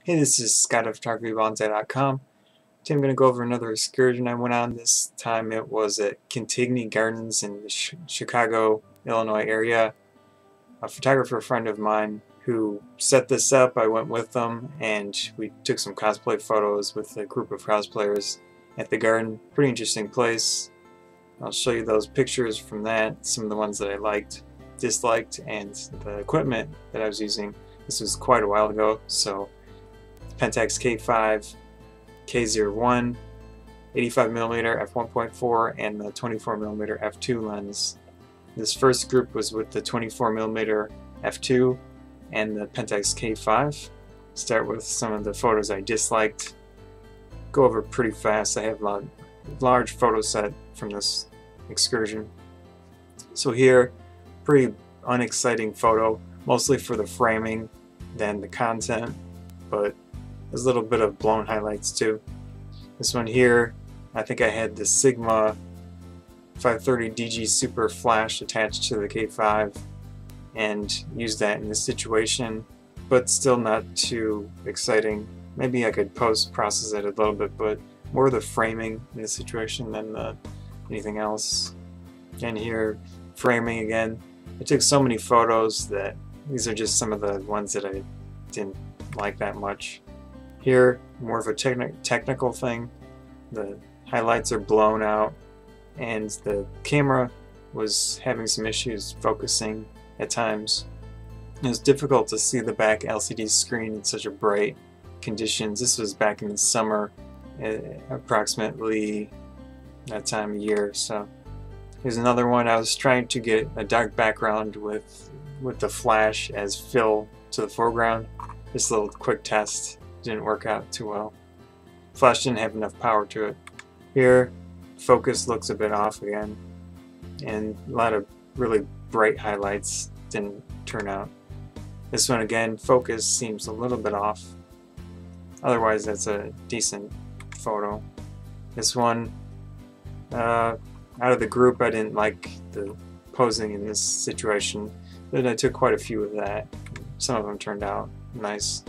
Hey, this is Scott of photography.com. Today I'm going to go over another excursion I went on. This time it was at Cantigny Gardens in the Chicago, Illinois area. A photographer friend of mine who set this up, I went with them and we took some cosplay photos with a group of cosplayers at the garden. Pretty interesting place. I'll show you those pictures from that, some of the ones that I liked, disliked, and the equipment that I was using. This was quite a while ago, so Pentax K-5, K-01, 85mm f1.4, and the 24mm f2 lens. This first group was with the 24mm f2 and the Pentax K-5. Start with some of the photos I disliked. Go over pretty fast. I have a large photo set from this excursion. So here, pretty unexciting photo, mostly for the framing than the content, but there's a little bit of blown highlights too. This one here, I think I had the Sigma 530 DG Super Flash attached to the K5 and used that in this situation, but still not too exciting. Maybe I could post-process it a little bit, but more the framing in this situation than anything else. And here, framing again. I took so many photos that these are just some of the ones that I didn't like that much. Here, more of a technical thing. The highlights are blown out and the camera was having some issues focusing at times. It was difficult to see the back LCD screen in such a bright conditions. This was back in the summer, approximately that time of year. So here's another one. I was trying to get a dark background with the flash as fill to the foreground. Just a little quick test. Didn't work out too well. Flash didn't have enough power to it. Here, focus looks a bit off again, and a lot of really bright highlights didn't turn out. This one again, focus seems a little bit off. Otherwise, that's a decent photo. This one, out of the group, I didn't like the posing in this situation, but I took quite a few of that. Some of them turned out nice.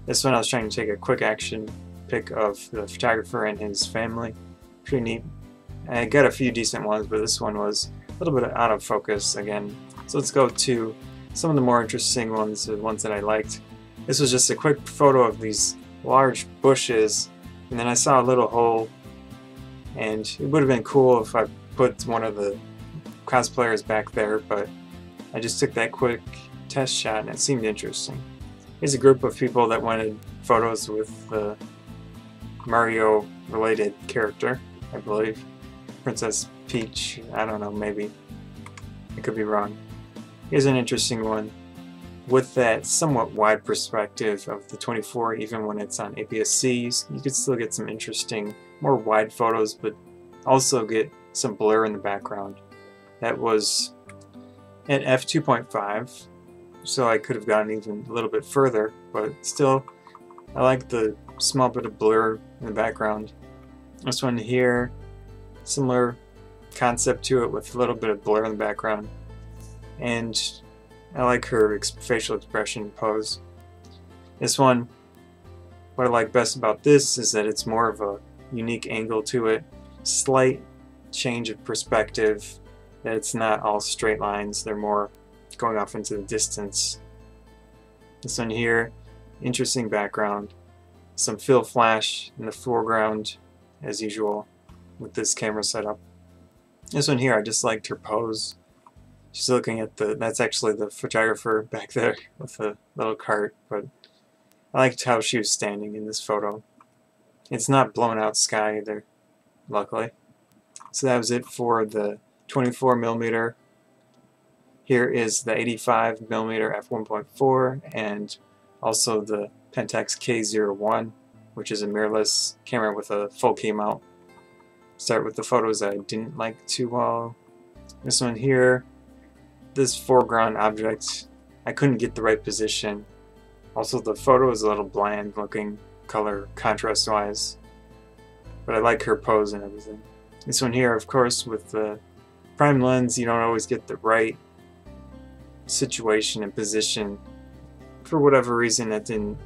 This one I was trying to take a quick action pic of the photographer and his family. Pretty neat. I got a few decent ones, but this one was a little bit out of focus again. So let's go to some of the more interesting ones, the ones that I liked. This was just a quick photo of these large bushes, and then I saw a little hole, and it would have been cool if I put one of the cosplayers back there, but I just took that quick test shot and it seemed interesting. Here's a group of people that wanted photos with the Mario related character, I believe. Princess Peach, I don't know, maybe. I could be wrong. Here's an interesting one. With that somewhat wide perspective of the 24, even when it's on APS-C, you could still get some interesting, more wide photos, but also get some blur in the background. That was at f2.5. So I could have gotten even a little bit further, but still, I like the small bit of blur in the background. This one here, similar concept to it with a little bit of blur in the background. And I like her facial expression pose. This one, what I like best about this is that it's more of a unique angle to it, slight change of perspective, that it's not all straight lines, they're more going off into the distance. This one here, interesting background. Some fill flash in the foreground as usual with this camera setup. This one here, I just liked her pose. She's looking at that's actually the photographer back there with a little cart, but I liked how she was standing in this photo. It's not blown out sky either, luckily. So that was it for the 24mm. Here is the 85mm f1.4 and also the Pentax K-01, which is a mirrorless camera with a full K mount. Start with the photos I didn't like too well. This one here, this foreground object, I couldn't get the right position. Also the photo is a little bland looking color contrast wise, but I like her pose and everything. This one here, of course, with the prime lens, you don't always get the right situation and position. For whatever reason, it didn't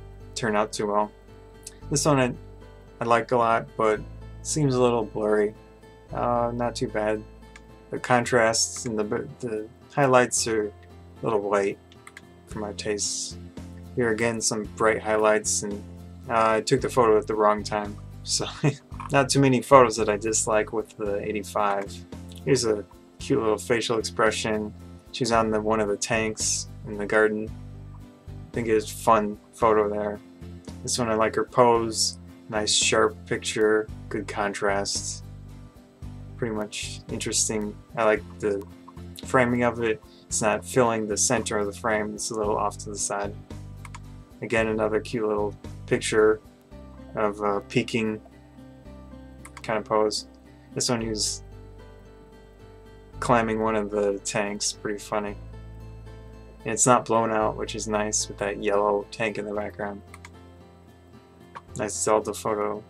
turn out too well. This one I like a lot, but seems a little blurry. Not too bad. The contrasts and the highlights are a little white for my tastes. Here again, some bright highlights, and I took the photo at the wrong time, so not too many photos that I dislike with the 85. Here's a cute little facial expression. She's on one of the tanks in the garden. I think it's a fun photo there. This one I like her pose. Nice sharp picture, good contrast. Pretty much interesting. I like the framing of it. It's not filling the center of the frame, it's a little off to the side. Again, another cute little picture of a peeking kind of pose. This one he's climbing one of the tanks, pretty funny. And it's not blown out, which is nice with that yellow tank in the background. Nice Zelda photo.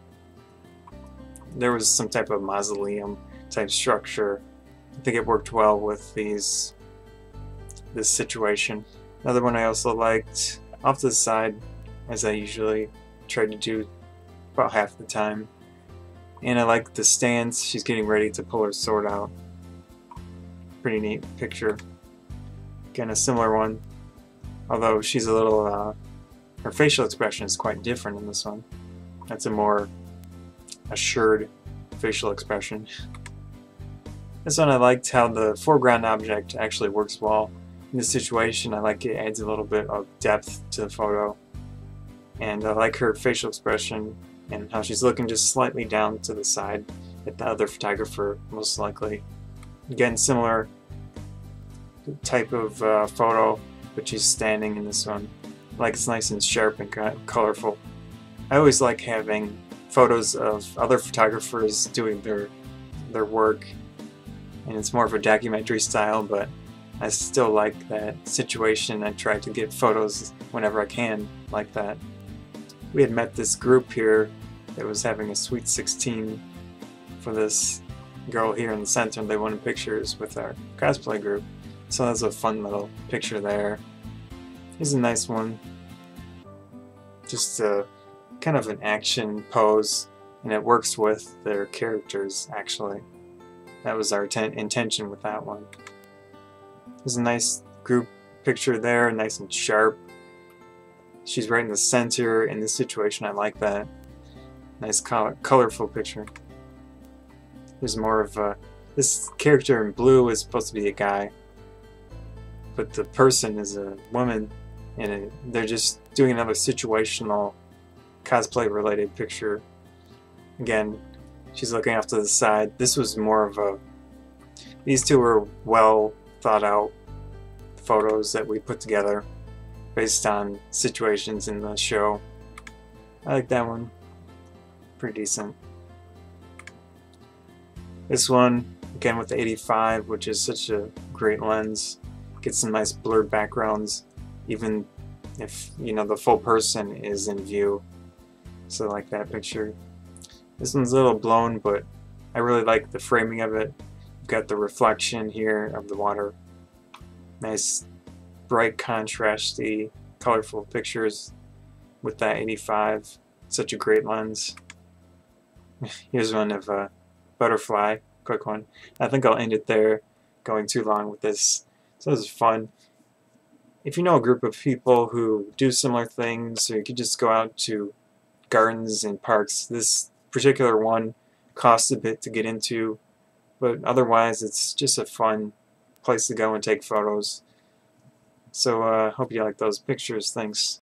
There was some type of mausoleum type structure. I think it worked well with this situation. Another one I also liked, off to the side, as I usually try to do about half the time. And I like the stance. She's getting ready to pull her sword out. Pretty neat picture. Again, a similar one, although she's a little her facial expression is quite different in this one. That's a more assured facial expression. This one I liked how the foreground object actually works well. In this situation, I like it adds a little bit of depth to the photo. And I like her facial expression and how she's looking just slightly down to the side at the other photographer, most likely. Again, similar type of photo, but she's standing in this one. Like it's nice and sharp and colorful. I always like having photos of other photographers doing their work, and it's more of a documentary style, but I still like that situation. I try to get photos whenever I can like that. We had met this group here that was having a Sweet 16 for this girl here in the center, and they wanted pictures with our cosplay group. So that's a fun little picture there. Here's a nice one. Just a kind of an action pose, and it works with their characters actually. That was our intention with that one. There's a nice group picture there, nice and sharp. She's right in the center in this situation. I like that. Nice colorful picture. There's more of a... This character in blue is supposed to be a guy, but the person is a woman, and they're just doing another situational cosplay related picture. Again, she's looking off to the side. This was more of a... These two were well thought out photos that we put together based on situations in the show. I like that one. Pretty decent. This one, again with the 85, which is such a great lens. Gets some nice blurred backgrounds, even if, you know, the full person is in view. So I like that picture. This one's a little blown, but I really like the framing of it. You've got the reflection here of the water. Nice, bright, contrasty, colorful pictures with that 85. Such a great lens. Here's one of a butterfly, quick one. I think I'll end it there, going too long with this. So this is fun. If you know a group of people who do similar things, or you could just go out to gardens and parks. This particular one costs a bit to get into, but otherwise it's just a fun place to go and take photos. So hope you like those pictures. Thanks.